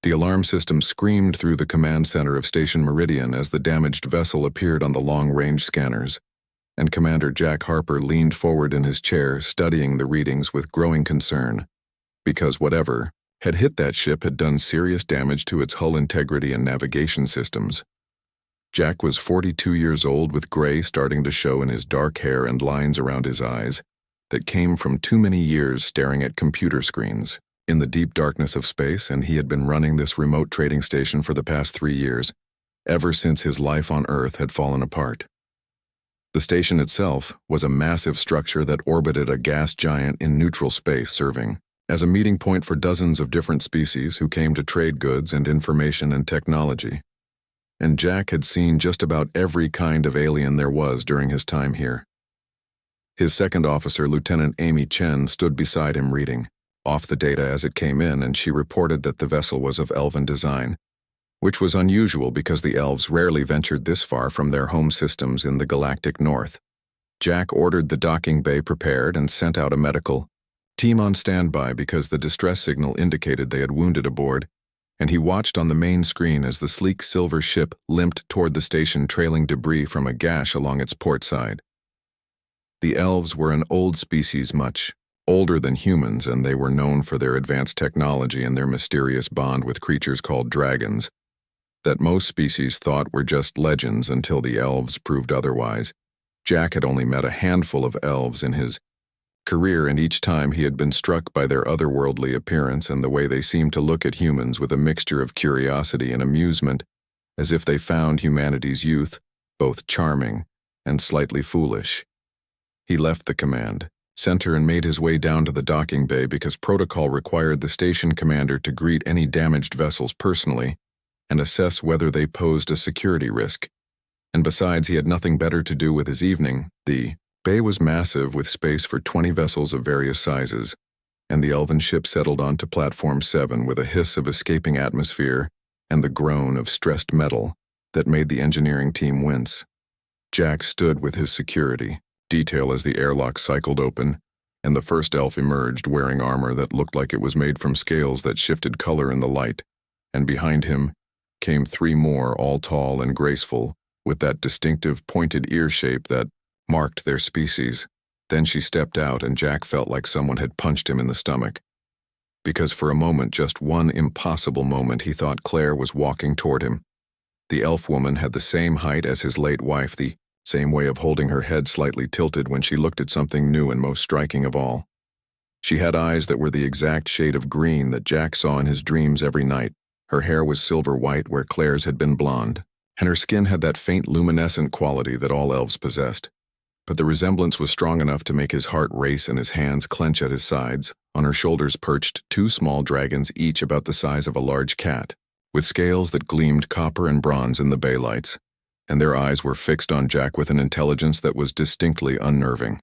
The alarm system screamed through the command center of Station Meridian as the damaged vessel appeared on the long-range scanners, and Commander Jack Harper leaned forward in his chair, studying the readings with growing concern, because whatever had hit that ship had done serious damage to its hull integrity and navigation systems. Jack was 42 years old, with gray starting to show in his dark hair and lines around his eyes that came from too many years staring at computer screens in the deep darkness of space, and he had been running this remote trading station for the past 3 years, ever since his life on Earth had fallen apart. The station itself was a massive structure that orbited a gas giant in neutral space, serving as a meeting point for dozens of different species who came to trade goods and information and technology. And Jack had seen just about every kind of alien there was during his time here. His second officer, Lieutenant Amy Chen, stood beside him reading off the data as it came in, and she reported that the vessel was of elven design, which was unusual because the elves rarely ventured this far from their home systems in the galactic north. Jack ordered the docking bay prepared and sent out a medical team on standby because the distress signal indicated they had wounded aboard, and he watched on the main screen as the sleek silver ship limped toward the station, trailing debris from a gash along its port side. The elves were an old species, much older than humans, and they were known for their advanced technology and their mysterious bond with creatures called dragons that most species thought were just legends until the elves proved otherwise. Jack had only met a handful of elves in his career, and each time he had been struck by their otherworldly appearance and the way they seemed to look at humans with a mixture of curiosity and amusement, as if they found humanity's youth both charming and slightly foolish. He left the command center and made his way down to the docking bay because protocol required the station commander to greet any damaged vessels personally and assess whether they posed a security risk. And besides, he had nothing better to do with his evening. The bay was massive, with space for 20 vessels of various sizes, and the elven ship settled onto Platform 7 with a hiss of escaping atmosphere and the groan of stressed metal that made the engineering team wince. Jack stood with his security detail as the airlock cycled open, and the first elf emerged wearing armor that looked like it was made from scales that shifted color in the light, and behind him came 3 more, all tall and graceful, with that distinctive pointed ear shape that marked their species. Then she stepped out, and Jack felt like someone had punched him in the stomach. Because for a moment, just one impossible moment, he thought Claire was walking toward him. The elf woman had the same height as his late wife, the same way of holding her head slightly tilted when she looked at something new, and most striking of all, she had eyes that were the exact shade of green that Jack saw in his dreams every night. Her hair was silver white where Claire's had been blonde, and her skin had that faint luminescent quality that all elves possessed. But the resemblance was strong enough to make his heart race and his hands clench at his sides. On her shoulders perched 2 small dragons, each about the size of a large cat, with scales that gleamed copper and bronze in the bay lights, and their eyes were fixed on Jack with an intelligence that was distinctly unnerving.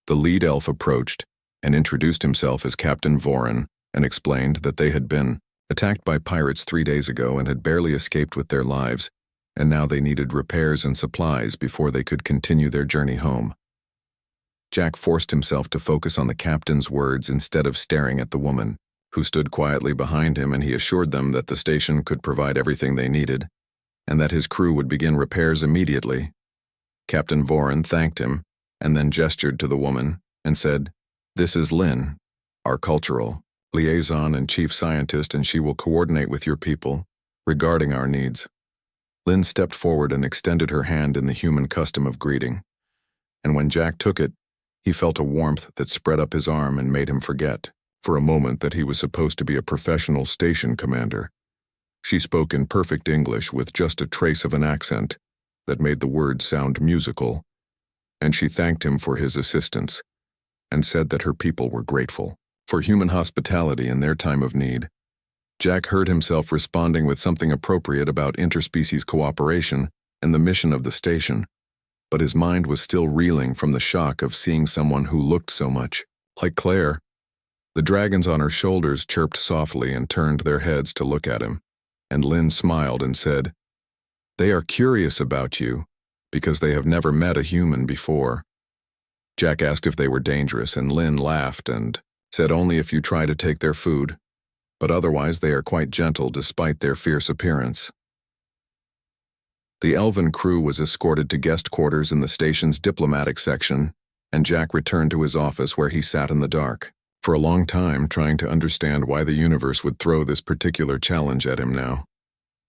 The lead elf approached and introduced himself as Captain Voren, and explained that they had been attacked by pirates 3 days ago and had barely escaped with their lives, and now they needed repairs and supplies before they could continue their journey home. Jack forced himself to focus on the captain's words instead of staring at the woman, who stood quietly behind him, and he assured them that the station could provide everything they needed, and that his crew would begin repairs immediately. Captain Voren thanked him, and then gestured to the woman, and said, "This is Lynn, our cultural liaison and chief scientist, and she will coordinate with your people regarding our needs." Lynn stepped forward and extended her hand in the human custom of greeting, and when Jack took it, he felt a warmth that spread up his arm and made him forget, for a moment, that he was supposed to be a professional station commander. She spoke in perfect English with just a trace of an accent that made the words sound musical, and she thanked him for his assistance and said that her people were grateful for human hospitality in their time of need. Jack heard himself responding with something appropriate about interspecies cooperation and the mission of the station, but his mind was still reeling from the shock of seeing someone who looked so much like Claire. The dragons on her shoulders chirped softly and turned their heads to look at him, and Lynn smiled and said, "They are curious about you because they have never met a human before." Jack asked if they were dangerous, and Lynn laughed and said, "Only if you try to take their food." but otherwise they are quite gentle despite their fierce appearance. The elven crew was escorted to guest quarters in the station's diplomatic section, and Jack returned to his office where he sat in the dark, for a long time trying to understand why the universe would throw this particular challenge at him now.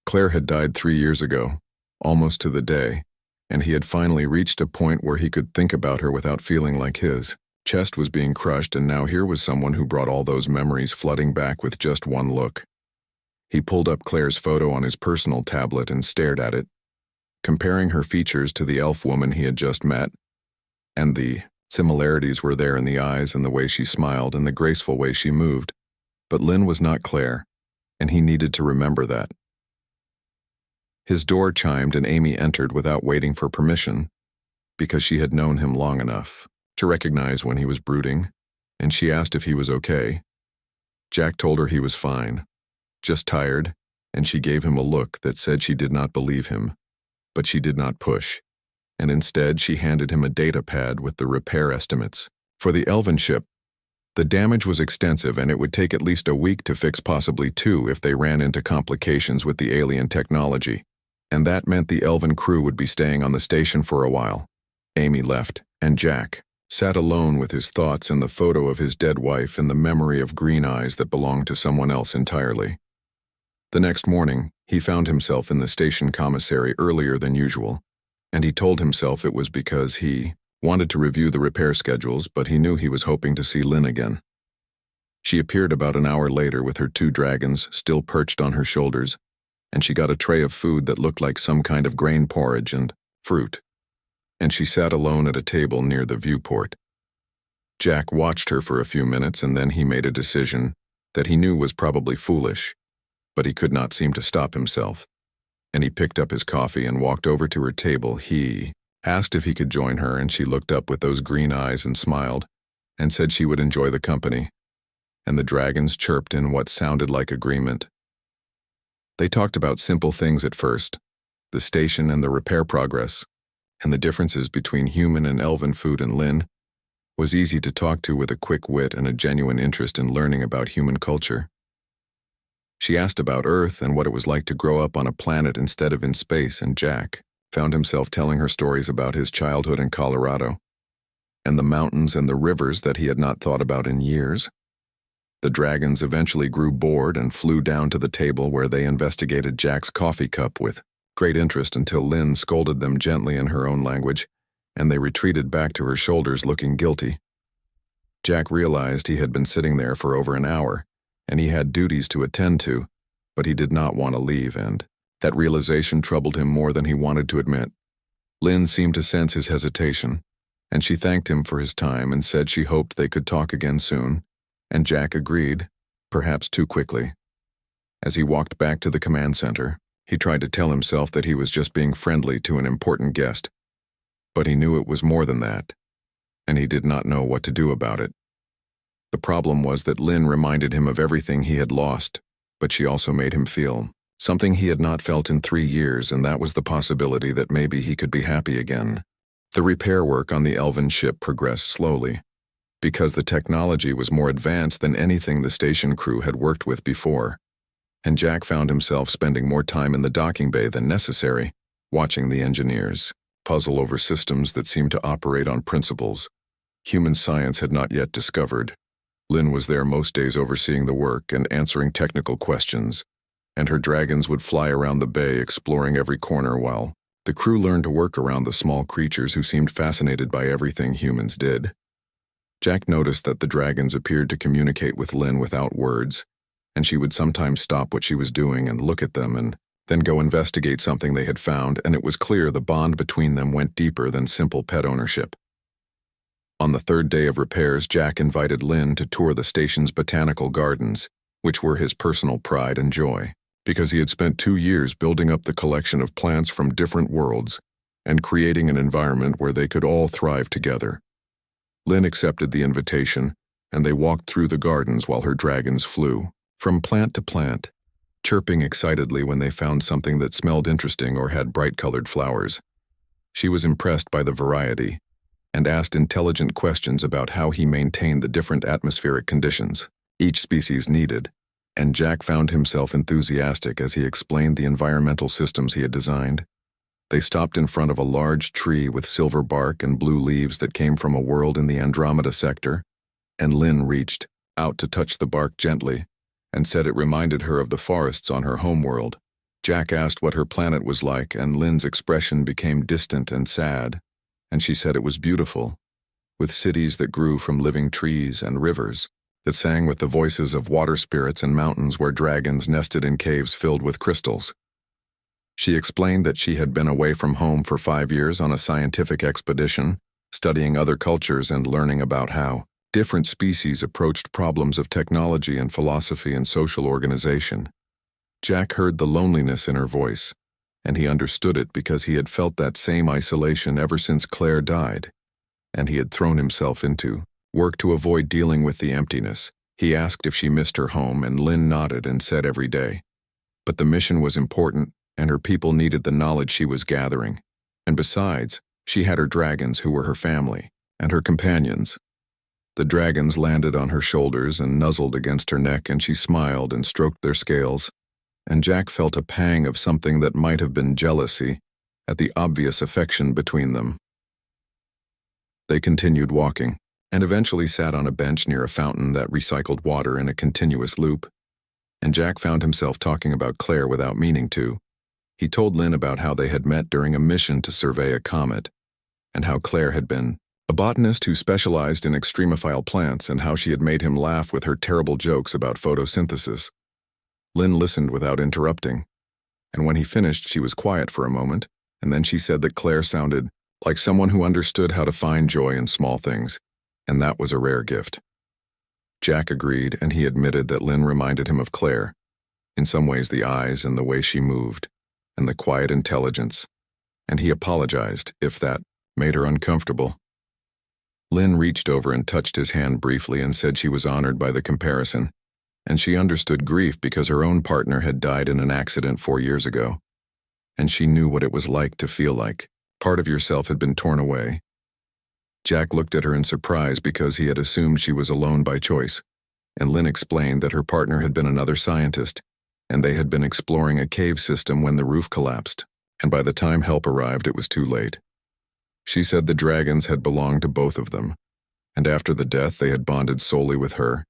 Claire had died 3 years ago, almost to the day, and he had finally reached a point where he could think about her without feeling like his chest was being crushed, and now here was someone who brought all those memories flooding back with just one look. He pulled up Claire's photo on his personal tablet and stared at it, comparing her features to the elf woman he had just met, and the similarities were there in the eyes and the way she smiled and the graceful way she moved. But Lynn was not Claire, and he needed to remember that. His door chimed and Amy entered without waiting for permission, because she had known him long enough to recognize when he was brooding, and she asked if he was okay. Jack told her he was fine, just tired, and she gave him a look that said she did not believe him, but she did not push, and instead she handed him a data pad with the repair estimates. For the elven ship, the damage was extensive and it would take at least a week to fix, possibly 2 if they ran into complications with the alien technology, and that meant the elven crew would be staying on the station for a while. Amy left, and Jack sat alone with his thoughts and the photo of his dead wife and the memory of green eyes that belonged to someone else entirely. The next morning, he found himself in the station commissary earlier than usual, and he told himself it was because he wanted to review the repair schedules, but he knew he was hoping to see Lynn again. She appeared about an hour later with her 2 dragons still perched on her shoulders, and she got a tray of food that looked like some kind of grain porridge and fruit, and she sat alone at a table near the viewport. Jack watched her for a few minutes, and then he made a decision that he knew was probably foolish, but he could not seem to stop himself, and he picked up his coffee and walked over to her table. He asked if he could join her, and she looked up with those green eyes and smiled, and said she would enjoy the company, and the dragons chirped in what sounded like agreement. They talked about simple things at first, the station and the repair progress, and the differences between human and elven food, and Lynn was easy to talk to with a quick wit and a genuine interest in learning about human culture. She asked about Earth and what it was like to grow up on a planet instead of in space, and Jack found himself telling her stories about his childhood in Colorado, and the mountains and the rivers that he had not thought about in years. The dragons eventually grew bored and flew down to the table where they investigated Jack's coffee cup with great interest until Lynn scolded them gently in her own language, and they retreated back to her shoulders looking guilty. Jack realized he had been sitting there for over an hour, and he had duties to attend to, but he did not want to leave, and that realization troubled him more than he wanted to admit. Lynn seemed to sense his hesitation, and she thanked him for his time and said she hoped they could talk again soon, and Jack agreed, perhaps too quickly. As he walked back to the command center, he tried to tell himself that he was just being friendly to an important guest, but he knew it was more than that, and he did not know what to do about it. The problem was that Lynn reminded him of everything he had lost, but she also made him feel something he had not felt in 3 years, and that was the possibility that maybe he could be happy again. The repair work on the elven ship progressed slowly, because the technology was more advanced than anything the station crew had worked with before, and Jack found himself spending more time in the docking bay than necessary, watching the engineers puzzle over systems that seemed to operate on principles human science had not yet discovered. Lynn was there most days overseeing the work and answering technical questions, and her dragons would fly around the bay exploring every corner while the crew learned to work around the small creatures who seemed fascinated by everything humans did. Jack noticed that the dragons appeared to communicate with Lynn without words, and she would sometimes stop what she was doing and look at them and then go investigate something they had found, and it was clear the bond between them went deeper than simple pet ownership. On the 3rd day of repairs, Jack invited Lynn to tour the station's botanical gardens, which were his personal pride and joy, because he had spent 2 years building up the collection of plants from different worlds and creating an environment where they could all thrive together. Lynn accepted the invitation, and they walked through the gardens while her dragons flew from plant to plant, chirping excitedly when they found something that smelled interesting or had bright-colored flowers. She was impressed by the variety and asked intelligent questions about how he maintained the different atmospheric conditions each species needed, And Jack found himself enthusiastic as he explained the environmental systems he had designed. They stopped in front of a large tree with silver bark and blue leaves that came from a world in the Andromeda sector, and Lynn reached out to touch the bark gently and said it reminded her of the forests on her homeworld. Jack asked what her planet was like, and Lynn's expression became distant and sad, and she said it was beautiful, with cities that grew from living trees and rivers that sang with the voices of water spirits and mountains where dragons nested in caves filled with crystals. She explained that she had been away from home for 5 years on a scientific expedition, studying other cultures and learning about how different species approached problems of technology and philosophy and social organization. Jack heard the loneliness in her voice, and he understood it because he had felt that same isolation ever since Claire died, and he had thrown himself into work to avoid dealing with the emptiness. He asked if she missed her home, and Lynn nodded and said every day. But the mission was important, and her people needed the knowledge she was gathering. And besides, she had her dragons who were her family, and her companions. The dragons landed on her shoulders and nuzzled against her neck, and she smiled and stroked their scales, and Jack felt a pang of something that might have been jealousy at the obvious affection between them. They continued walking, and eventually sat on a bench near a fountain that recycled water in a continuous loop, and Jack found himself talking about Claire without meaning to. He told Lynn about how they had met during a mission to survey a comet, and how Claire had been a botanist who specialized in extremophile plants, and how she had made him laugh with her terrible jokes about photosynthesis. Lynn listened without interrupting, and when he finished she was quiet for a moment, and then she said that Claire sounded like someone who understood how to find joy in small things, and that was a rare gift. Jack agreed, and he admitted that Lynn reminded him of Claire, in some ways the eyes and the way she moved, and the quiet intelligence, and he apologized if that made her uncomfortable. Lynn reached over and touched his hand briefly and said she was honored by the comparison, and she understood grief because her own partner had died in an accident 4 years ago, and she knew what it was like to feel like part of yourself had been torn away. Jack looked at her in surprise because he had assumed she was alone by choice, and Lynn explained that her partner had been another scientist, and they had been exploring a cave system when the roof collapsed, and by the time help arrived it was too late. She said the dragons had belonged to both of them, and after the death they had bonded solely with her,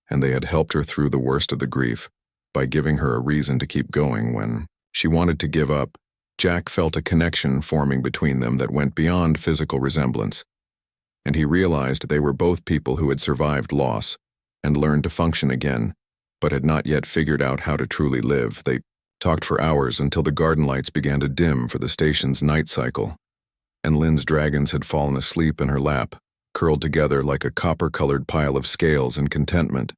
and they had helped her through the worst of the grief by giving her a reason to keep going when she wanted to give up. Jack felt a connection forming between them that went beyond physical resemblance, and he realized they were both people who had survived loss and learned to function again, but had not yet figured out how to truly live. They talked for hours until the garden lights began to dim for the station's night cycle, and Lynn's dragons had fallen asleep in her lap, curled together like a copper-colored pile of scales in contentment.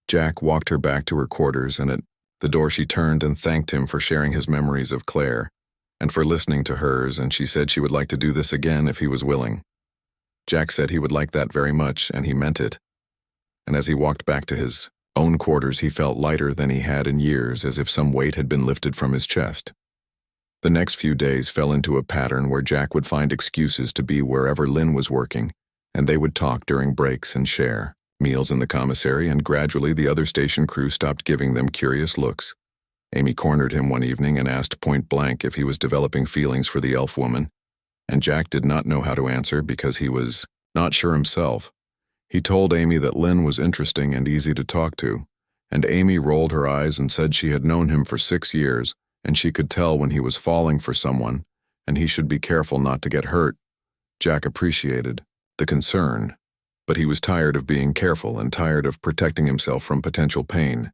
Jack walked her back to her quarters, and at the door she turned and thanked him for sharing his memories of Claire, and for listening to hers, and she said she would like to do this again if he was willing. Jack said he would like that very much, and he meant it. And as he walked back to his own quarters, he felt lighter than he had in years, as if some weight had been lifted from his chest. The next few days fell into a pattern where Jack would find excuses to be wherever Lynn was working, and they would talk during breaks and share meals in the commissary, and gradually the other station crew stopped giving them curious looks. Amy cornered him one evening and asked point blank if he was developing feelings for the elf woman, and Jack did not know how to answer because he was not sure himself. He told Amy that Lynn was interesting and easy to talk to, and Amy rolled her eyes and said she had known him for 6 years, and she could tell when he was falling for someone, and he should be careful not to get hurt. Jack appreciated the concern, but he was tired of being careful and tired of protecting himself from potential pain,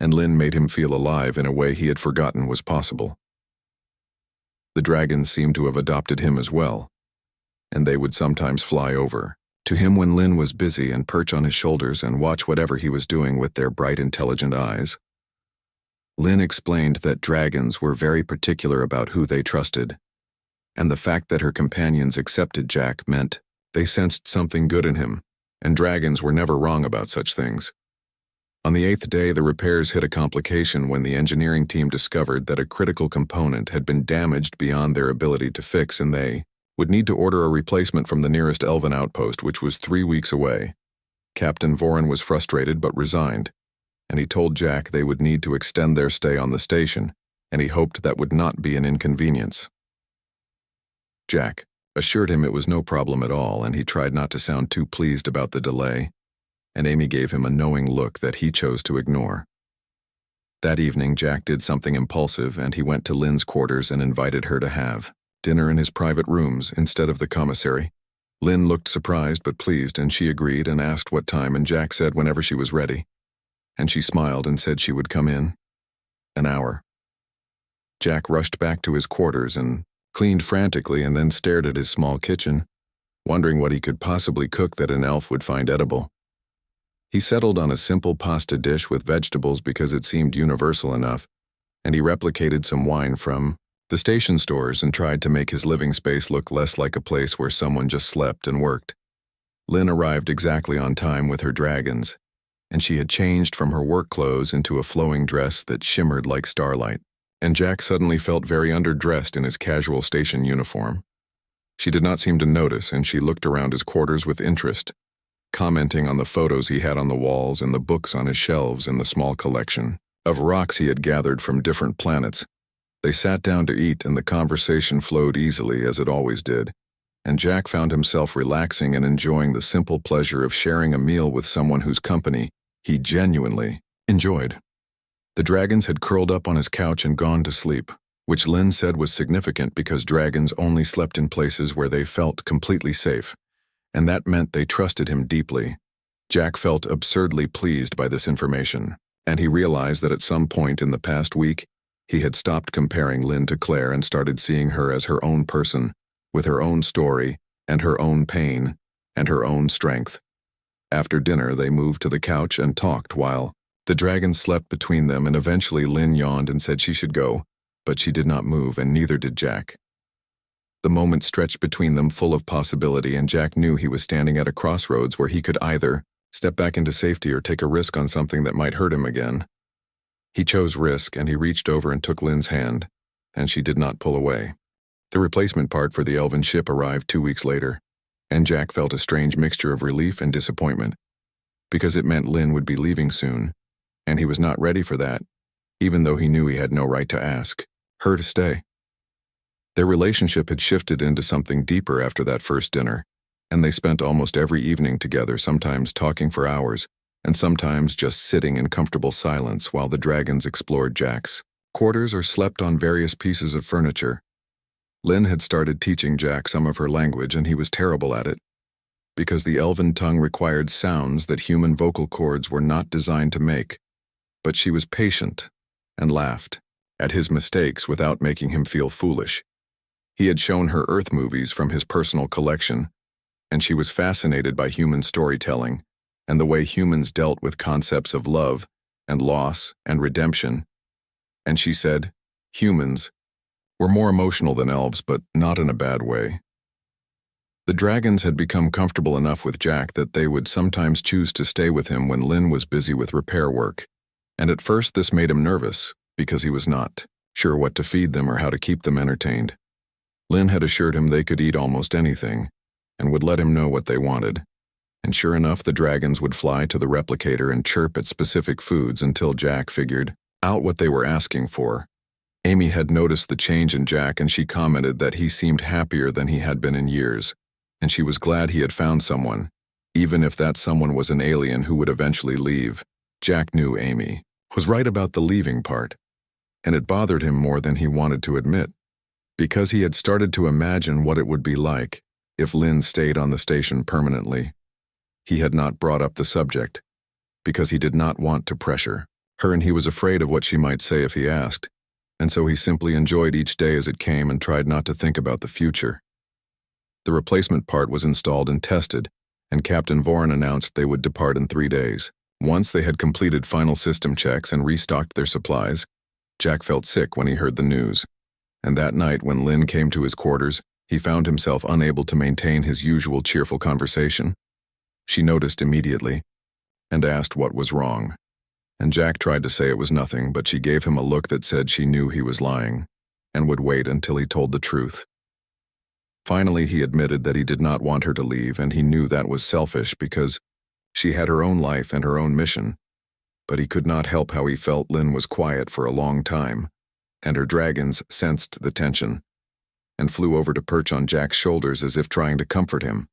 and Lynn made him feel alive in a way he had forgotten was possible. The dragons seemed to have adopted him as well, and they would sometimes fly over to him when Lynn was busy and perch on his shoulders and watch whatever he was doing with their bright, intelligent eyes. Lynn explained that dragons were very particular about who they trusted, and the fact that her companions accepted Jack meant they sensed something good in him, and dragons were never wrong about such things. On the 8th day, the repairs hit a complication when the engineering team discovered that a critical component had been damaged beyond their ability to fix, and they would need to order a replacement from the nearest Elven outpost, which was 3 weeks away. Captain Voren was frustrated but resigned, and he told Jack they would need to extend their stay on the station, and he hoped that would not be an inconvenience. Jack assured him it was no problem at all, and he tried not to sound too pleased about the delay, and Amy gave him a knowing look that he chose to ignore. That evening, Jack did something impulsive, and he went to Lynn's quarters and invited her to have dinner in his private rooms instead of the commissary. Lynn looked surprised but pleased, and she agreed and asked what time, and Jack said whenever she was ready. And she smiled and said she would come in. An hour. Jack rushed back to his quarters and cleaned frantically and then stared at his small kitchen, wondering what he could possibly cook that an elf would find edible. He settled on a simple pasta dish with vegetables because it seemed universal enough, and he replicated some wine from the station stores and tried to make his living space look less like a place where someone just slept and worked. Lynn arrived exactly on time with her dragons, and she had changed from her work clothes into a flowing dress that shimmered like starlight, and Jack suddenly felt very underdressed in his casual station uniform. She did not seem to notice, and she looked around his quarters with interest, commenting on the photos he had on the walls and the books on his shelves and the small collection of rocks he had gathered from different planets. They sat down to eat, and the conversation flowed easily as it always did, and Jack found himself relaxing and enjoying the simple pleasure of sharing a meal with someone whose company he genuinely enjoyed. The dragons had curled up on his couch and gone to sleep, which Lynn said was significant because dragons only slept in places where they felt completely safe, and that meant they trusted him deeply. Jack felt absurdly pleased by this information, and he realized that at some point in the past week, he had stopped comparing Lynn to Claire and started seeing her as her own person, with her own story, and her own pain, and her own strength. After dinner, they moved to the couch and talked while the dragons slept between them, and eventually Lynn yawned and said she should go, but she did not move, and neither did Jack. The moment stretched between them full of possibility, and Jack knew he was standing at a crossroads where he could either step back into safety or take a risk on something that might hurt him again. He chose risk, and he reached over and took Lynn's hand, and she did not pull away. The replacement part for the elven ship arrived 2 weeks later, and Jack felt a strange mixture of relief and disappointment, because it meant Lynn would be leaving soon, and he was not ready for that, even though he knew he had no right to ask her to stay. Their relationship had shifted into something deeper after that first dinner, and they spent almost every evening together, sometimes talking for hours, and sometimes just sitting in comfortable silence while the dragons explored Jack's quarters or slept on various pieces of furniture. Lynn had started teaching Jack some of her language, and he was terrible at it, because the elven tongue required sounds that human vocal cords were not designed to make. But she was patient and laughed at his mistakes without making him feel foolish. He had shown her Earth movies from his personal collection, and she was fascinated by human storytelling and the way humans dealt with concepts of love and loss and redemption. And she said, humans were more emotional than elves, but not in a bad way. The dragons had become comfortable enough with Jack that they would sometimes choose to stay with him when Lynn was busy with repair work, and at first this made him nervous because he was not sure what to feed them or how to keep them entertained. Lynn had assured him they could eat almost anything and would let him know what they wanted. And sure enough, the dragons would fly to the replicator and chirp at specific foods until Jack figured out what they were asking for. Amy had noticed the change in Jack, and she commented that he seemed happier than he had been in years, and she was glad he had found someone, even if that someone was an alien who would eventually leave. Jack knew Amy was right about the leaving part, and it bothered him more than he wanted to admit, because he had started to imagine what it would be like if Lynn stayed on the station permanently. He had not brought up the subject, because he did not want to pressure her, and he was afraid of what she might say if he asked, and so he simply enjoyed each day as it came and tried not to think about the future. The replacement part was installed and tested, and Captain Voren announced they would depart in 3 days. Once they had completed final system checks and restocked their supplies, Jack felt sick when he heard the news, and that night when Lynn came to his quarters, he found himself unable to maintain his usual cheerful conversation. She noticed immediately and asked what was wrong, and Jack tried to say it was nothing, but she gave him a look that said she knew he was lying and would wait until he told the truth. Finally, he admitted that he did not want her to leave, and he knew that was selfish because she had her own life and her own mission, But he could not help how he felt Lynn was quiet for a long time, and her dragons sensed the tension, and flew over to perch on Jack's shoulders as if trying to comfort him.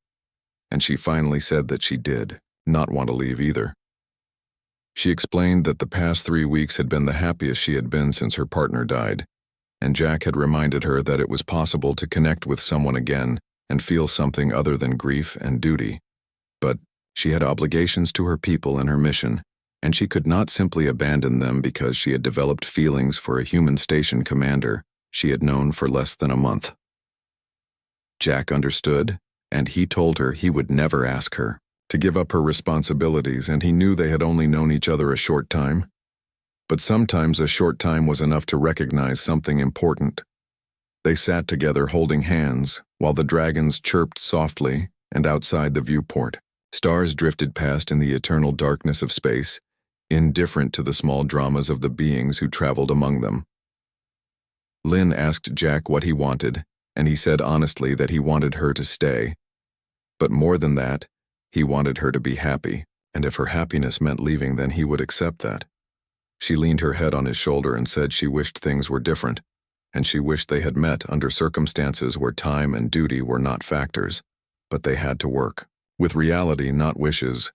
And she finally said that she did not want to leave either. She explained that the past 3 weeks had been the happiest she had been since her partner died, and Jack had reminded her that it was possible to connect with someone again and feel something other than grief and duty. But she had obligations to her people and her mission, and she could not simply abandon them because she had developed feelings for a human station commander she had known for less than a month. Jack understood, and he told her he would never ask her to give up her responsibilities, and he knew they had only known each other a short time. But sometimes a short time was enough to recognize something important. They sat together holding hands while the dragons chirped softly, and outside the viewport, stars drifted past in the eternal darkness of space, indifferent to the small dramas of the beings who traveled among them. Lynn asked Jack what he wanted, and he said honestly that he wanted her to stay. But more than that, he wanted her to be happy, and if her happiness meant leaving, then he would accept that. She leaned her head on his shoulder and said she wished things were different, and she wished they had met under circumstances where time and duty were not factors, but they had to work. With reality, not wishes,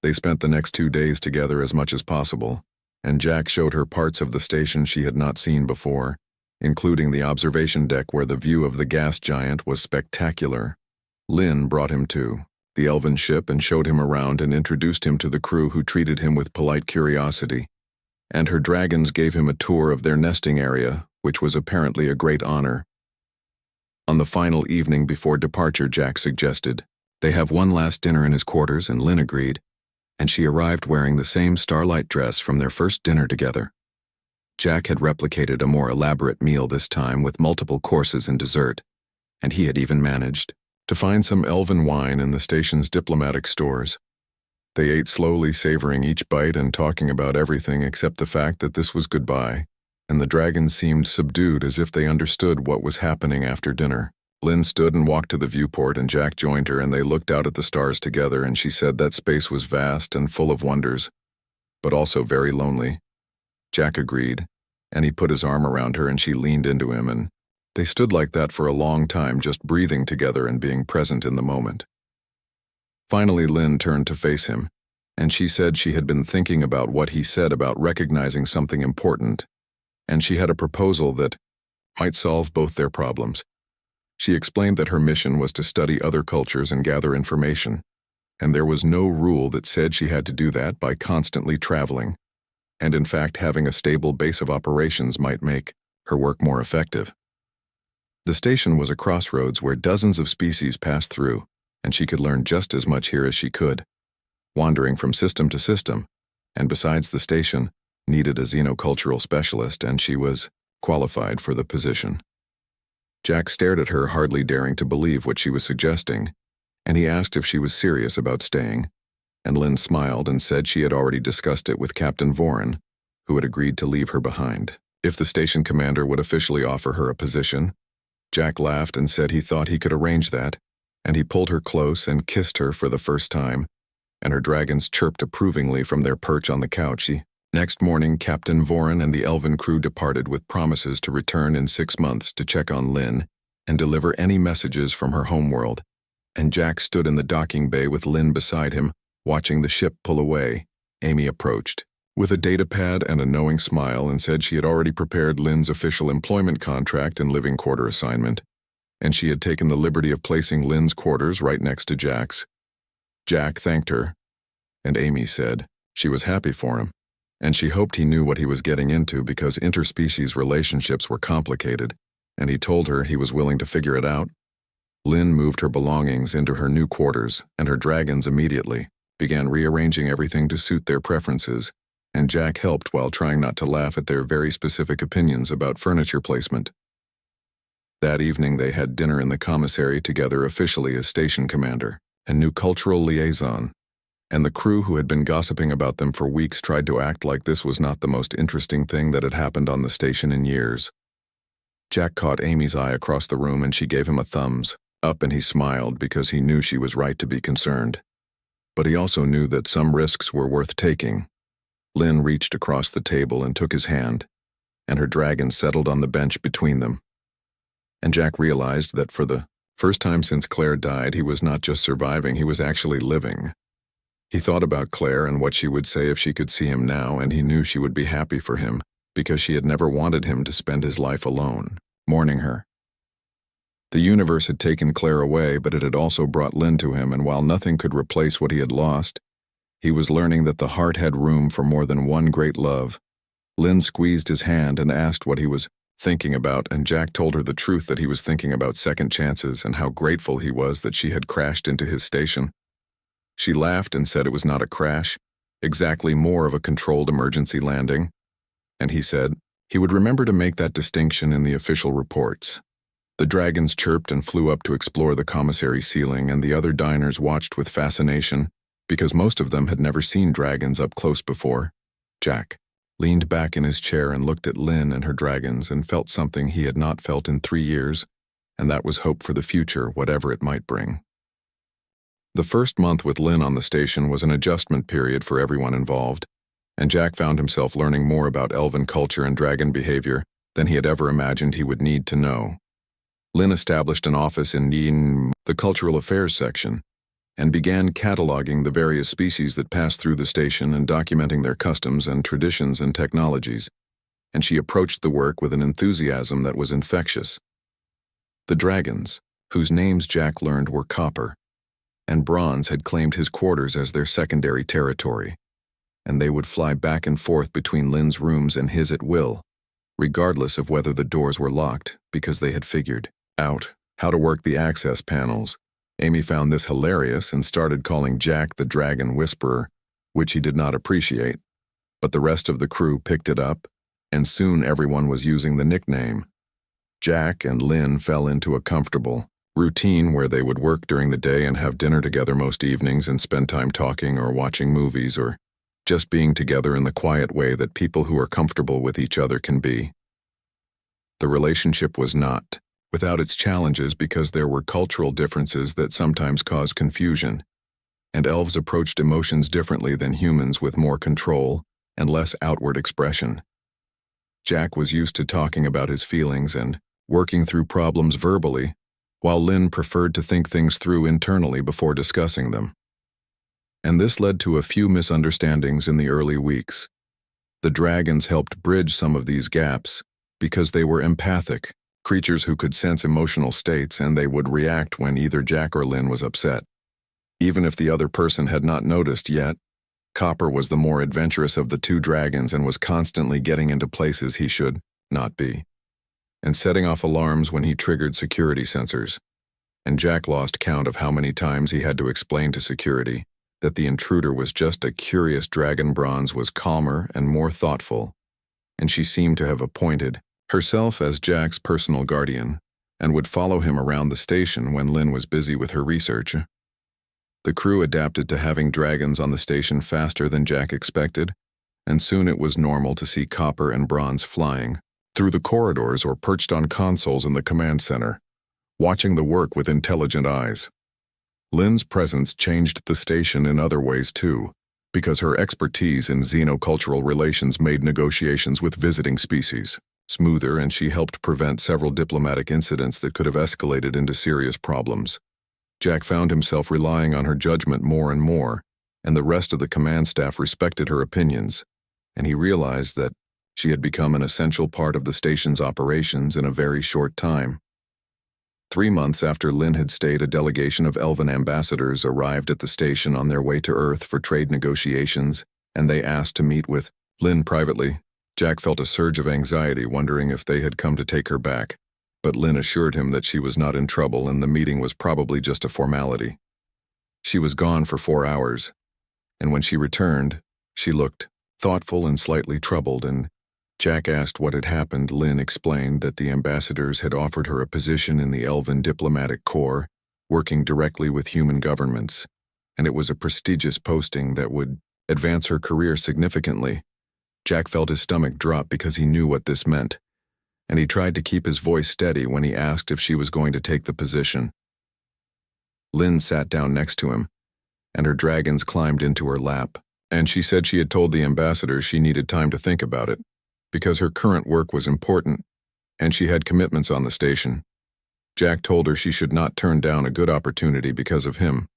they spent the next 2 days together as much as possible, and Jack showed her parts of the station she had not seen before, including the observation deck where the view of the gas giant was spectacular. Lynn brought him to the elven ship and showed him around and introduced him to the crew, who treated him with polite curiosity, and her dragons gave him a tour of their nesting area, which was apparently a great honor. On the final evening before departure, Jack suggested they have one last dinner in his quarters, and Lynn agreed, and she arrived wearing the same starlight dress from their first dinner together. Jack had replicated a more elaborate meal this time with multiple courses and dessert, and he had even managed to find some elven wine in the station's diplomatic stores. They ate slowly, savoring each bite and talking about everything except the fact that this was goodbye, and the dragons seemed subdued as if they understood what was happening after dinner. Lynn stood and walked to the viewport, and Jack joined her, and they looked out at the stars together, and she said that space was vast and full of wonders, but also very lonely. Jack agreed, and he put his arm around her, and she leaned into him, and they stood like that for a long time, just breathing together and being present in the moment. Finally, Lynn turned to face him, and she said she had been thinking about what he said about recognizing something important, and she had a proposal that might solve both their problems. She explained that her mission was to study other cultures and gather information, and there was no rule that said she had to do that by constantly traveling, and in fact having a stable base of operations might make her work more effective. The station was a crossroads where dozens of species passed through, and she could learn just as much here as she could, wandering from system to system, and besides, the station needed a xenocultural specialist, and she was qualified for the position. Jack stared at her, hardly daring to believe what she was suggesting, and he asked if she was serious about staying, and Lynn smiled and said she had already discussed it with Captain Voren, who had agreed to leave her behind if the station commander would officially offer her a position. Jack laughed and said he thought he could arrange that, and he pulled her close and kissed her for the first time, and her dragons chirped approvingly from their perch on the couch. Next morning, Captain Voren and the elven crew departed with promises to return in 6 months to check on Lynn and deliver any messages from her homeworld, and Jack stood in the docking bay with Lynn beside him, watching the ship pull away. Amy approached with a datapad and a knowing smile and said she had already prepared Lynn's official employment contract and living quarter assignment, and she had taken the liberty of placing Lynn's quarters right next to Jack's. Jack thanked her, and Amy said she was happy for him, and she hoped he knew what he was getting into because interspecies relationships were complicated, and he told her he was willing to figure it out. Lynn moved her belongings into her new quarters, and her dragons immediately began rearranging everything to suit their preferences, and Jack helped while trying not to laugh at their very specific opinions about furniture placement. That evening they had dinner in the commissary together, officially as station commander and new cultural liaison, and the crew who had been gossiping about them for weeks tried to act like this was not the most interesting thing that had happened on the station in years. Jack caught Amy's eye across the room, and she gave him a thumbs up, and he smiled because he knew she was right to be concerned. But he also knew that some risks were worth taking. Lynn reached across the table and took his hand, and her dragon settled on the bench between them. And Jack realized that for the first time since Claire died, he was not just surviving, he was actually living. He thought about Claire and what she would say if she could see him now, and he knew she would be happy for him, because she had never wanted him to spend his life alone, mourning her. The universe had taken Claire away, but it had also brought Lynn to him, and while nothing could replace what he had lost, he was learning that the heart had room for more than one great love. Lynn squeezed his hand and asked what he was thinking about, and Jack told her the truth that he was thinking about second chances and how grateful he was that she had crashed into his station. She laughed and said it was not a crash, exactly more of a controlled emergency landing, and he said he would remember to make that distinction in the official reports. The dragons chirped and flew up to explore the commissary ceiling, and the other diners watched with fascination, because most of them had never seen dragons up close before. Jack leaned back in his chair and looked at Lynn and her dragons and felt something he had not felt in 3 years, and that was hope for the future, whatever it might bring. The first month with Lynn on the station was an adjustment period for everyone involved, and Jack found himself learning more about elven culture and dragon behavior than he had ever imagined he would need to know. Lynn established an office in the Cultural Affairs section and began cataloging the various species that passed through the station and documenting their customs and traditions and technologies, and she approached the work with an enthusiasm that was infectious. The dragons, whose names Jack learned were Copper and Bronze, had claimed his quarters as their secondary territory, and they would fly back and forth between Lynn's rooms and his at will, regardless of whether the doors were locked, because they had figured out how to work the access panels. Amy found this hilarious and started calling Jack the Dragon Whisperer, which he did not appreciate, but the rest of the crew picked it up, and soon everyone was using the nickname. Jack and Lynn fell into a comfortable routine where they would work during the day and have dinner together most evenings and spend time talking or watching movies or just being together in the quiet way that people who are comfortable with each other can be. The relationship was not without its challenges because there were cultural differences that sometimes caused confusion, and elves approached emotions differently than humans, with more control and less outward expression. Jack was used to talking about his feelings and working through problems verbally, while Lynn preferred to think things through internally before discussing them. And this led to a few misunderstandings in the early weeks. The dragons helped bridge some of these gaps because they were empathic, creatures who could sense emotional states, and they would react when either Jack or Lynn was upset. Even if the other person had not noticed yet, Copper was the more adventurous of the two dragons and was constantly getting into places he should not be, and setting off alarms when he triggered security sensors. And Jack lost count of how many times he had to explain to security that the intruder was just a curious dragon. Bronze was calmer and more thoughtful, and she seemed to have appointed herself as Jack's personal guardian and would follow him around the station when Lynn was busy with her research. The crew adapted to having dragons on the station faster than Jack expected, and soon it was normal to see Copper and Bronze flying through the corridors or perched on consoles in the command center, watching the work with intelligent eyes. Lynn's presence changed the station in other ways too, because her expertise in xenocultural relations made negotiations with visiting species smoother, and she helped prevent several diplomatic incidents that could have escalated into serious problems. Jack found himself relying on her judgment more and more, and the rest of the command staff respected her opinions, and he realized that she had become an essential part of the station's operations in a very short time. 3 months after Lynn had stayed, a delegation of elven ambassadors arrived at the station on their way to Earth for trade negotiations, and they asked to meet with Lynn privately. Jack felt a surge of anxiety, wondering if they had come to take her back, but Lynn assured him that she was not in trouble and the meeting was probably just a formality. She was gone for 4 hours, and when she returned, she looked thoughtful and slightly troubled, and Jack asked what had happened. Lynn explained that the ambassadors had offered her a position in the Elven Diplomatic Corps, working directly with human governments, and it was a prestigious posting that would advance her career significantly. Jack felt his stomach drop because he knew what this meant, and he tried to keep his voice steady when he asked if she was going to take the position. Lynn sat down next to him, and her dragons climbed into her lap, And she said she had told the ambassador she needed time to think about it, because her current work was important, and she had commitments on the station. Jack told her she should not turn down a good opportunity because of him,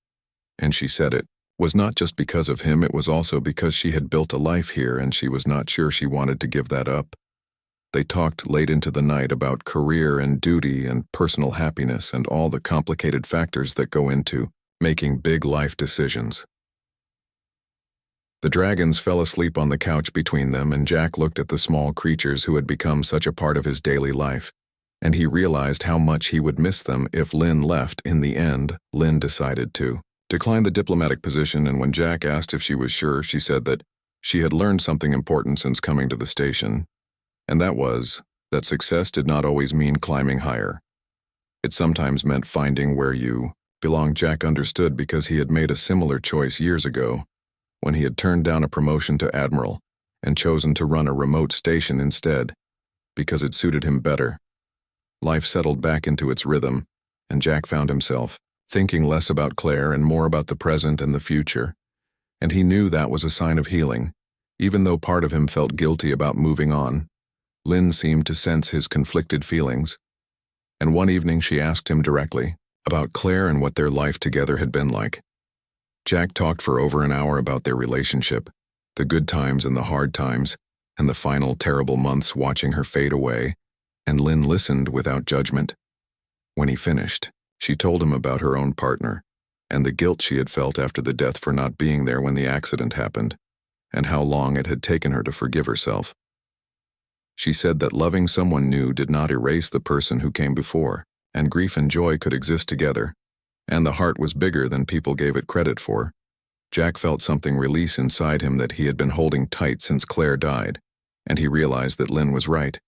and she said it was not just because of him, it was also because she had built a life here and she was not sure she wanted to give that up. They talked late into the night about career and duty and personal happiness and all the complicated factors that go into making big life decisions. The dragons fell asleep on the couch between them, and Jack looked at the small creatures who had become such a part of his daily life, and he realized how much he would miss them if Lynn left. In the end, Lynn decided to decline the diplomatic position, and when Jack asked if she was sure, she said that she had learned something important since coming to the station, and that was that success did not always mean climbing higher. It sometimes meant finding where you belong. Jack understood because he had made a similar choice years ago, when he had turned down a promotion to admiral and chosen to run a remote station instead, because it suited him better. Life settled back into its rhythm, and Jack found himself thinking less about Claire and more about the present and the future, and he knew that was a sign of healing, even though part of him felt guilty about moving on. Lynn seemed to sense his conflicted feelings, and one evening she asked him directly about Claire and what their life together had been like. Jack talked for over an hour about their relationship, the good times and the hard times, and the final terrible months watching her fade away, and Lynn listened without judgment. When he finished, she told him about her own partner, and the guilt she had felt after the death for not being there when the accident happened, and how long it had taken her to forgive herself. She said that loving someone new did not erase the person who came before, and grief and joy could exist together, and the heart was bigger than people gave it credit for. Jack felt something release inside him that he had been holding tight since Claire died, and he realized that Lynn was right,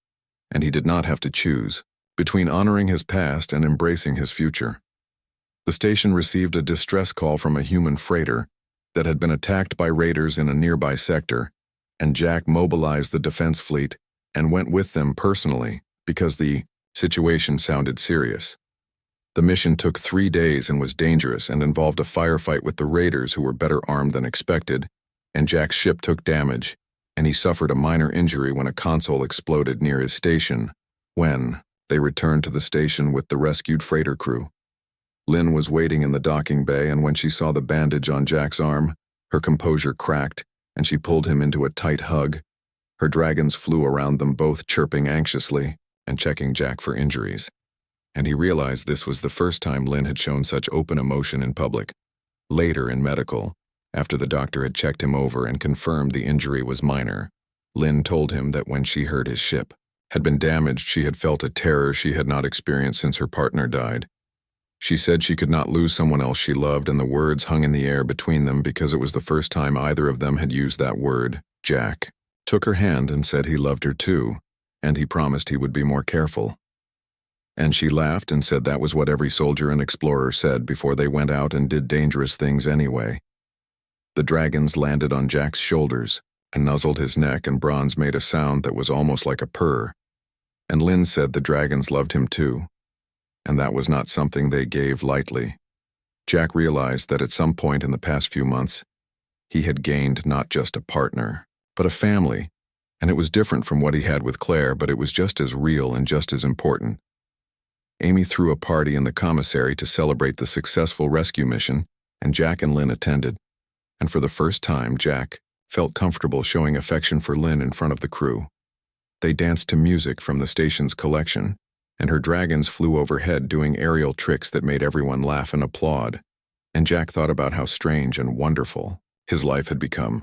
and he did not have to choose between honoring his past and embracing his future. The station received a distress call from a human freighter that had been attacked by raiders in a nearby sector, and Jack mobilized the defense fleet and went with them personally because the situation sounded serious. The mission took 3 days and was dangerous and involved a firefight with the raiders who were better armed than expected, and Jack's ship took damage, and he suffered a minor injury when a console exploded near his station. When they returned to the station with the rescued freighter crew, Lynn was waiting in the docking bay, and when she saw the bandage on Jack's arm, her composure cracked, and she pulled him into a tight hug. Her dragons flew around them both, chirping anxiously and checking Jack for injuries. And he realized this was the first time Lynn had shown such open emotion in public. Later in medical, after the doctor had checked him over and confirmed the injury was minor, Lynn told him that when she heard his ship had been damaged, she had felt a terror she had not experienced since her partner died. She said she could not lose someone else she loved, and the words hung in the air between them because it was the first time either of them had used that word. Jack took her hand and said he loved her too, and he promised he would be more careful. And she laughed and said that was what every soldier and explorer said before they went out and did dangerous things anyway. The dragons landed on Jack's shoulders and nuzzled his neck, and Bronze made a sound that was almost like a purr. And Lynn said the dragons loved him too, and that was not something they gave lightly. Jack realized that at some point in the past few months, he had gained not just a partner, but a family, and it was different from what he had with Claire, but it was just as real and just as important. Amy threw a party in the commissary to celebrate the successful rescue mission, and Jack and Lynn attended, and for the first time, Jack felt comfortable showing affection for Lynn in front of the crew. They danced to music from the station's collection, and her dragons flew overhead doing aerial tricks that made everyone laugh and applaud, and Jack thought about how strange and wonderful his life had become.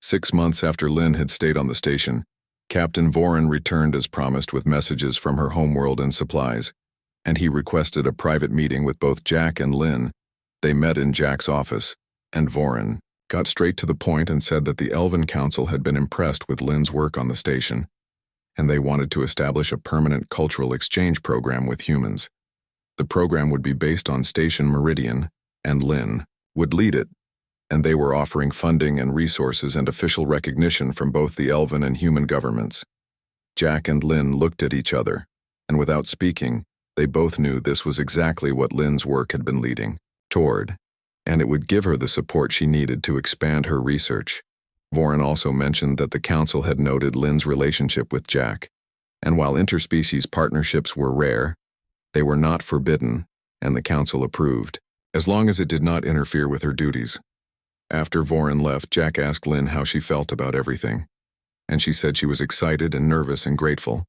6 months after Lynn had stayed on the station, Captain Voren returned as promised with messages from her homeworld and supplies, and he requested a private meeting with both Jack and Lynn. They met in Jack's office, and Voren got straight to the point and said that the Elven Council had been impressed with Lynn's work on the station, and they wanted to establish a permanent cultural exchange program with humans. The program would be based on Station Meridian, and Lynn would lead it, and they were offering funding and resources and official recognition from both the Elven and human governments. Jack and Lynn looked at each other, and without speaking, they both knew this was exactly what Lynn's work had been leading toward, and it would give her the support she needed to expand her research. Voren also mentioned that the council had noted Lynn's relationship with Jack, and while interspecies partnerships were rare, they were not forbidden, and the council approved, as long as it did not interfere with her duties. After Voren left, Jack asked Lynn how she felt about everything, and she said she was excited and nervous and grateful,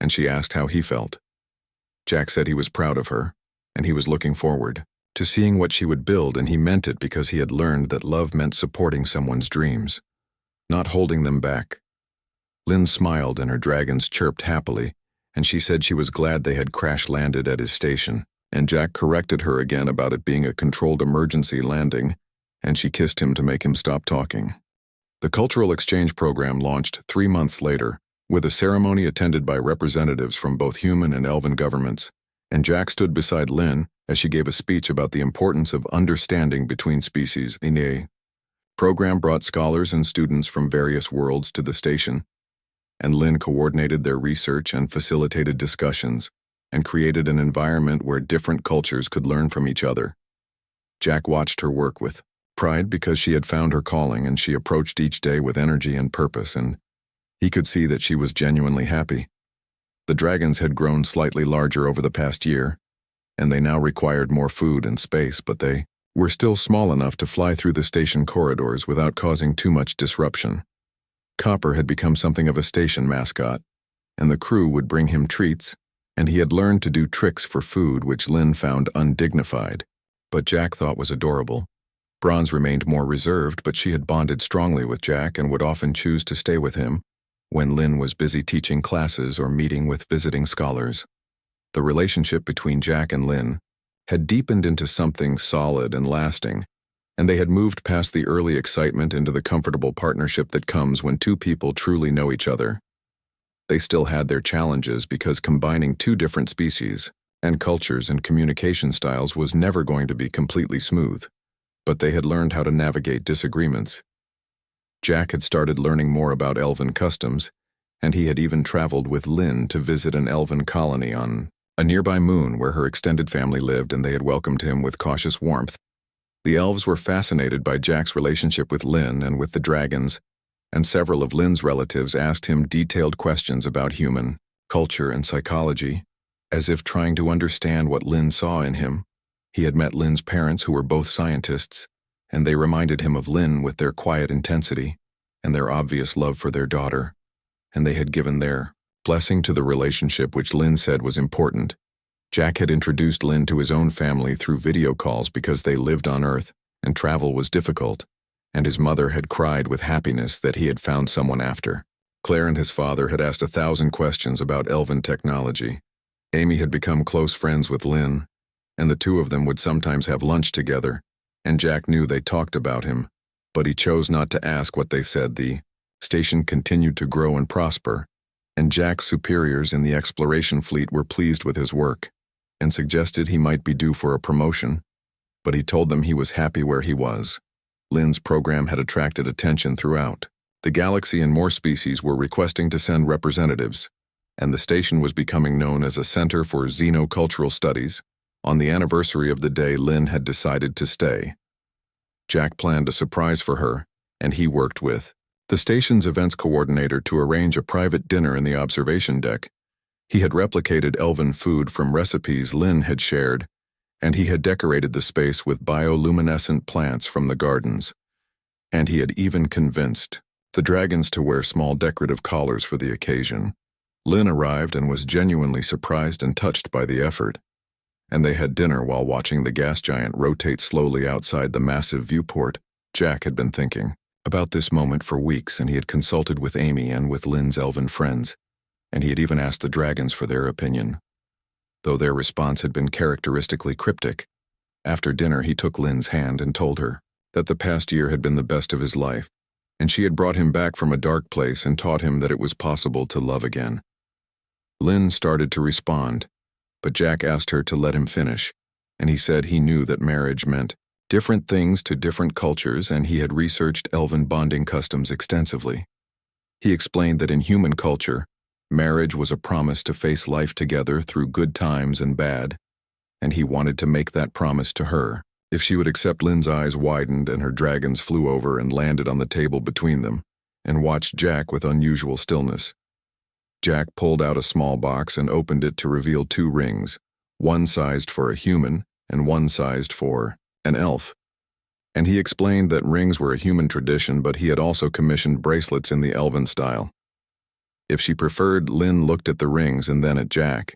and she asked how he felt. Jack said he was proud of her, and he was looking forward to seeing what she would build, and he meant it because he had learned that love meant supporting someone's dreams, not holding them back. Lynn smiled and her dragons chirped happily, and she said she was glad they had crash-landed at his station, and Jack corrected her again about it being a controlled emergency landing, and she kissed him to make him stop talking. The cultural exchange program launched 3 months later, with a ceremony attended by representatives from both human and elven governments, and Jack stood beside Lynn as she gave a speech about the importance of understanding between species. The program brought scholars and students from various worlds to the station, and Lynn coordinated their research and facilitated discussions, and created an environment where different cultures could learn from each other. Jack watched her work with pride because she had found her calling, and she approached each day with energy and purpose, and he could see that she was genuinely happy. The dragons had grown slightly larger over the past year, and they now required more food and space, but they were still small enough to fly through the station corridors without causing too much disruption. Copper had become something of a station mascot, and the crew would bring him treats, and he had learned to do tricks for food which Lynn found undignified, but Jack thought was adorable. Bronze remained more reserved, but she had bonded strongly with Jack and would often choose to stay with him when Lynn was busy teaching classes or meeting with visiting scholars. The relationship between Jack and Lynn had deepened into something solid and lasting, and they had moved past the early excitement into the comfortable partnership that comes when two people truly know each other. They still had their challenges because combining two different species and cultures and communication styles was never going to be completely smooth, but they had learned how to navigate disagreements. Jack had started learning more about elven customs, and he had even traveled with Lynn to visit an elven colony on a nearby moon where her extended family lived, and they had welcomed him with cautious warmth. The elves were fascinated by Jack's relationship with Lynn and with the dragons, and several of Lynn's relatives asked him detailed questions about human culture and psychology, as if trying to understand what Lynn saw in him. He had met Lynn's parents, who were both scientists, and they reminded him of Lynn with their quiet intensity and their obvious love for their daughter, and they had given their blessing to the relationship, which Lynn said was important. Jack had introduced Lynn to his own family through video calls because they lived on Earth and travel was difficult, and his mother had cried with happiness that he had found someone after. Claire and his father had asked 1,000 questions about elven technology. Amy had become close friends with Lynn, and the two of them would sometimes have lunch together, and Jack knew they talked about him, but he chose not to ask what they said. The station continued to grow and prosper, and Jack's superiors in the exploration fleet were pleased with his work and suggested he might be due for a promotion, but he told them he was happy where he was. Lynn's program had attracted attention throughout the galaxy, and more species were requesting to send representatives, and the station was becoming known as a center for xenocultural studies. On the anniversary of the day Lynn had decided to stay, Jack planned a surprise for her, and he worked with the station's events coordinator to arrange a private dinner in the observation deck. He had replicated elven food from recipes Lynn had shared, and he had decorated the space with bioluminescent plants from the gardens, and he had even convinced the dragons to wear small decorative collars for the occasion. Lynn arrived and was genuinely surprised and touched by the effort, and they had dinner while watching the gas giant rotate slowly outside the massive viewport. Jack had been thinking about this moment for weeks, and he had consulted with Amy and with Lynn's elven friends, and he had even asked the dragons for their opinion, though their response had been characteristically cryptic. After dinner, he took Lynn's hand and told her that the past year had been the best of his life, and she had brought him back from a dark place and taught him that it was possible to love again. Lynn started to respond, but Jack asked her to let him finish, and he said he knew that marriage meant different things to different cultures, and he had researched elven bonding customs extensively. He explained that in human culture, marriage was a promise to face life together through good times and bad, and he wanted to make that promise to her. If she would accept, Lynn's eyes widened and her dragons flew over and landed on the table between them, and watched Jack with unusual stillness. Jack pulled out a small box and opened it to reveal 2 rings, one sized for a human and one sized for an elf. And he explained that rings were a human tradition, but he had also commissioned bracelets in the elven style. If she preferred, Lynn looked at the rings and then at Jack,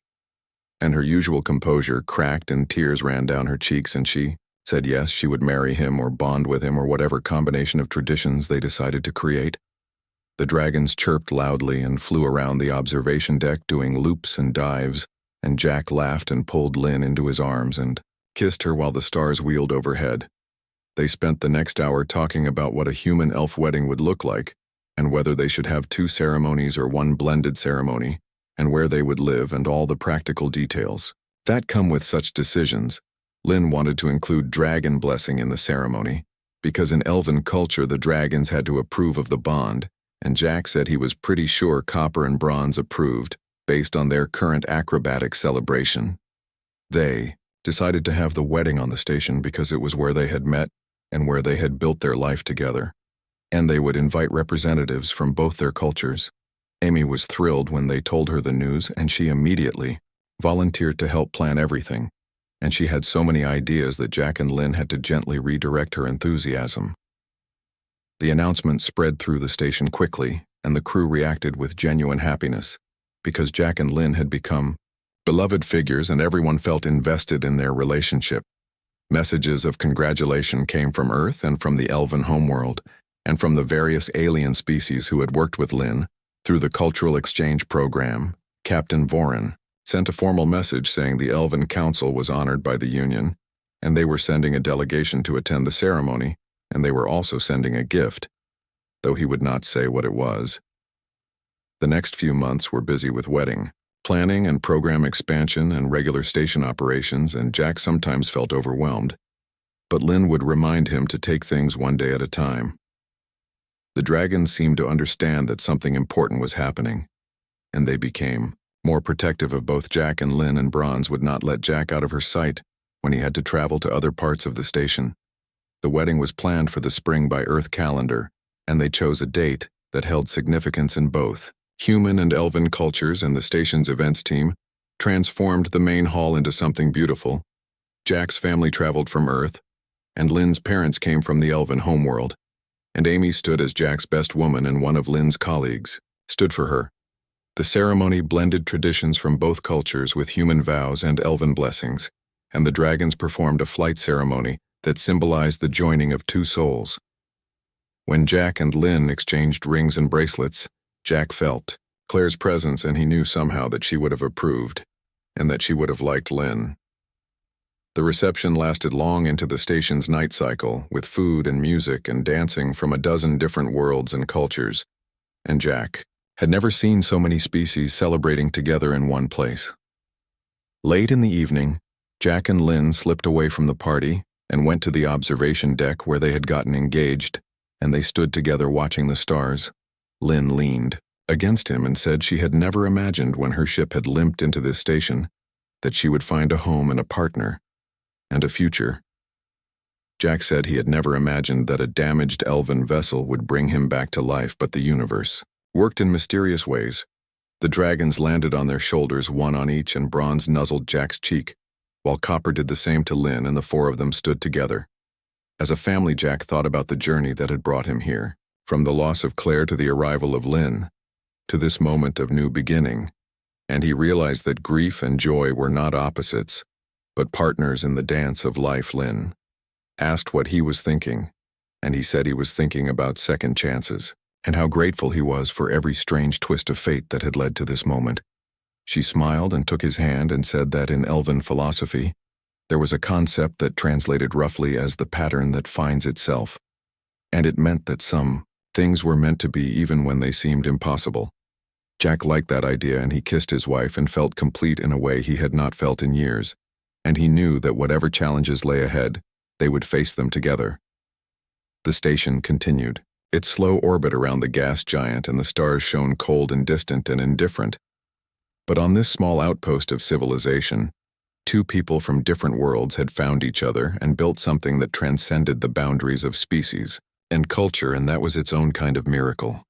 and her usual composure cracked and tears ran down her cheeks, and she said yes, she would marry him or bond with him or whatever combination of traditions they decided to create. The dragons chirped loudly and flew around the observation deck doing loops and dives, and Jack laughed and pulled Lynn into his arms and kissed her while the stars wheeled overhead. They spent the next hour talking about what a human-elf wedding would look like, and whether they should have 2 ceremonies or one blended ceremony, and where they would live and all the practical details that come with such decisions. Lynn wanted to include dragon blessing in the ceremony, because in elven culture the dragons had to approve of the bond, and Jack said he was pretty sure Copper and Bronze approved, based on their current acrobatic celebration. They decided to have the wedding on the station because it was where they had met and where they had built their life together, and they would invite representatives from both their cultures. Amy was thrilled when they told her the news, and she immediately volunteered to help plan everything, and she had so many ideas that Jack and Lynn had to gently redirect her enthusiasm. The announcement spread through the station quickly, and the crew reacted with genuine happiness, because Jack and Lynn had become beloved figures and everyone felt invested in their relationship. Messages of congratulation came from Earth and from the elven homeworld, and from the various alien species who had worked with Lynn through the cultural exchange program. Captain Voren sent a formal message saying the Elven Council was honored by the Union, and they were sending a delegation to attend the ceremony, and they were also sending a gift, though he would not say what it was. The next few months were busy with wedding planning and program expansion and regular station operations, and Jack sometimes felt overwhelmed, but Lynn would remind him to take things one day at a time. The dragons seemed to understand that something important was happening, and they became more protective of both Jack, and Lynn and Bronze would not let Jack out of her sight when he had to travel to other parts of the station. The wedding was planned for the spring by Earth calendar, and they chose a date that held significance in both human and elven cultures, and the station's events team transformed the main hall into something beautiful. Jack's family traveled from Earth, and Lynn's parents came from the elven homeworld, and Amy stood as Jack's best woman, and one of Lynn's colleagues stood for her. The ceremony blended traditions from both cultures with human vows and elven blessings, and the dragons performed a flight ceremony that symbolized the joining of 2 souls. When Jack and Lynn exchanged rings and bracelets, Jack felt Claire's presence, and he knew somehow that she would have approved, and that she would have liked Lynn. The reception lasted long into the station's night cycle, with food and music and dancing from a dozen different worlds and cultures, and Jack had never seen so many species celebrating together in one place. Late in the evening, Jack and Lynn slipped away from the party and went to the observation deck where they had gotten engaged, and they stood together watching the stars. Lynn leaned against him and said she had never imagined when her ship had limped into this station that she would find a home and a partner and a future. Jack said he had never imagined that a damaged elven vessel would bring him back to life, but the universe worked in mysterious ways. The dragons landed on their shoulders, one on each, and Bronze nuzzled Jack's cheek, while Copper did the same to Lynn, and the 4 of them stood together. As a family, Jack thought about the journey that had brought him here, from the loss of Claire to the arrival of Lynn, to this moment of new beginning, and he realized that grief and joy were not opposites, but partners in the dance of life. Lynn asked what he was thinking, and he said he was thinking about second chances, and how grateful he was for every strange twist of fate that had led to this moment. She smiled and took his hand and said that in elven philosophy, there was a concept that translated roughly as the pattern that finds itself, and it meant that some things were meant to be even when they seemed impossible. Jack liked that idea, and he kissed his wife and felt complete in a way he had not felt in years, and he knew that whatever challenges lay ahead, they would face them together. The station continued its slow orbit around the gas giant, and the stars shone cold and distant and indifferent. But on this small outpost of civilization, Two people from different worlds had found each other and built something that transcended the boundaries of species and culture, and that was its own kind of miracle.